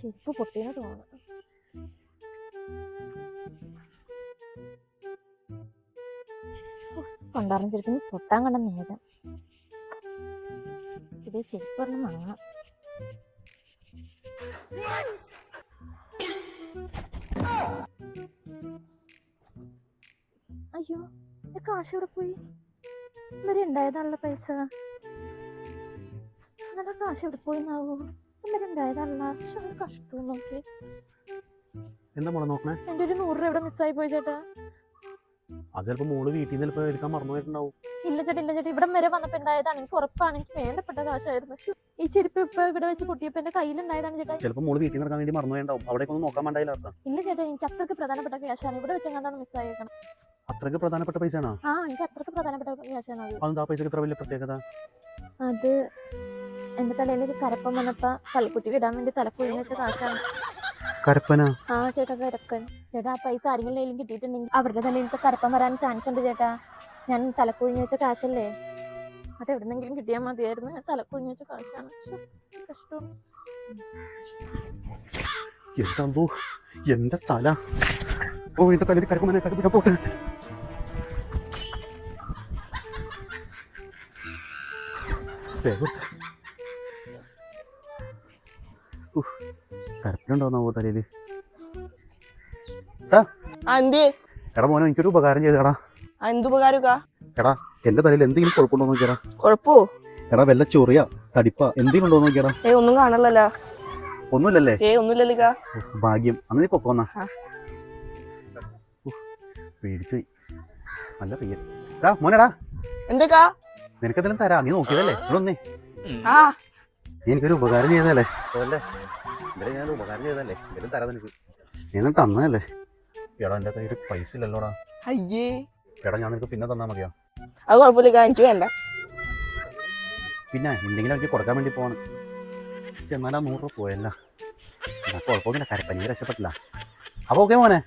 ചെരുപ്പ് പൊട്ടിയെന്ന് തോന്നുന്നു. കൊണ്ടാറും ചെരുപ്പിന് പൊട്ടാൻ കണ്ട നേരം. ഇത് ചെരുപ്പ് പറഞ്ഞ് വാങ്ങണം. അയ്യോ, കാശ് എവിടെ പോയി? ഇവരെ ഉണ്ടായതാണല്ലോ പൈസ. നല്ല കാശ് എവിടെ പോയിന്നാവോ? ഇവരെ ഉണ്ടായതാണല്ലോ. കഷ്ടം നോക്കി. എന്താ മോളെ നോക്കണേ? എന്റെ ഒരു 100 രൂപ എവിടെ മിസ്സായി പോയി ചേട്ടാ. അത് ചിലപ്പോ മോള് വീട്ടിൽ നിന്ന് ചിലപ്പോ എടുക്കാൻ മറന്നുപോയിട്ടുണ്ടാവും. ഇല്ല ചേട്ടാ, ഇല്ല ചേട്ടാ, ഇവിടെ വരെ വന്നപ്പോ ഉണ്ടായതാണ്. എനിക്ക് ഉറപ്പാണ്, എനിക്ക് വേണ്ടപ്പെട്ട കാശായിരുന്നു. ഈ ചെരുപ്പ് ഇപ്പൊ ഇവിടെ വെച്ച് പൊട്ടിയപ്പോ എന്റെ കയ്യിലുണ്ടായതാണ് ചേട്ടാ. ചിലപ്പോ മോള് വീട്ടിൽ നിന്ന് എടുക്കാൻ വേണ്ടി മറന്നുപോയിട്ടുണ്ടാവും. അവിടെ ഒന്ന് നോക്കാൻ വേണ്ടായില്ല. ഇല്ല ചേട്ടാ, എനിക്ക് അത്രക്ക് പ്രധാനപ്പെട്ട ക്യാഷാണ്. ഇവിടെ വെച്ചെങ്ങാണ്ടാണ് മിസ്സായേക്കണം. അത്രക്ക് പ്രധാനപ്പെട്ട പൈസ ആണോ? ആ, എനിക്ക് അത്രക്ക് പ്രധാനപ്പെട്ട ക്യാഷാണ് അത്. അതെന്താ പൈസക്ക് ഇത്ര വലിയ പ്രത്യേകത? അത് എന്റെ തലയിൽ കരപ്പം വന്നപ്പോ പള്ളിക്കുട്ടിക്ക് ഇടാൻ വേണ്ടി തലക്കുഴിഞ്ഞ് വെച്ച കാശാണ്. കരപ്പനാ? ആ ചേട്ടാ, കരപ്പൻ. ചേട്ടാ, ആ പൈസ ആരെങ്കിലും കയ്യിലും കിട്ടിയിട്ടുണ്ടെങ്കിൽ അവരുടെ തലയിൽ കരപ്പം വരാൻ ചാൻസ് ഉണ്ട് ചേട്ടാ. ഞാൻ തലക്കുഴിഞ്ഞ് വെച്ച കാശല്ലേ, അത് എവിടെന്നെങ്കിലും കിട്ടിയാൽ മതിയായിരുന്നു. ഞാൻ തലക്കുഴിഞ്ഞ് വെച്ച കാശാണ്. കഷ്ടം. എന്താ എന്റെ തല? ഓ, എന്റെ തലയിൽ കരപ്പനെ കരപ്പിക്കാൻ പോട്ടെ. കരപ്പിലുണ്ടോന്നാവോ തലയില്? എടാ മോനെ, എനിക്കൊരു ഉപകാരം ചെയ്തടാ. എന്തുപകാരക്കാ? എടാ, എന്റെ തലയിൽ എന്തെങ്കിലും കുഴപ്പമുണ്ടോ നോക്കിയടാ. കുഴപ്പോ? എടാ, വല്ല ചൊറിയ തടിപ്പ എന്തെങ്കിലും ഉണ്ടോ നോക്കിയടാ. ഒന്നും കാണല്ലോ. ഒന്നുമില്ലല്ലേ? ഒന്നുമില്ലല്ലോ. ഭാഗ്യം. അന്ന് നീ പൊക്കോന്നാ. പേടിച്ചുപോയി. നല്ല പയ്യൻ. മോനെടാ, എന്തൊക്കാ? നിനക്കെന്തെങ്കിലും തരാ, നീ നോക്കിയതല്ലേ? ഇവിടെ ഒന്നേ, ആ എനിക്കൊരു ഉപകാരം ചെയ്തല്ലേ? ഞാൻ ഉപകാരം ചെയ്തല്ലേ? എന്തെങ്കിലും തരാ നിനക്ക്. ഞാൻ തന്നതല്ലേ? എടാ, എന്റെ കയ്യിൽ പൈസ ഇല്ലല്ലോടാ. അയ്യേ. എടാ, ഞാൻ നിനക്ക് പിന്നെ തന്നാ മതിയാ? അത് കുഴപ്പമില്ല, എനിക്ക് വേണ്ട. പിന്നെ എന്തെങ്കിലും എനിക്ക് കൊടുക്കാൻ വേണ്ടി പോവാണ്. എന്നാലും 100 രൂപ പോയല്ല. കുഴപ്പമൊന്നുമില്ല, കരപ്പനി രക്ഷപ്പെട്ടില്ല. അപ്പൊ ഓക്കെ മോനെ.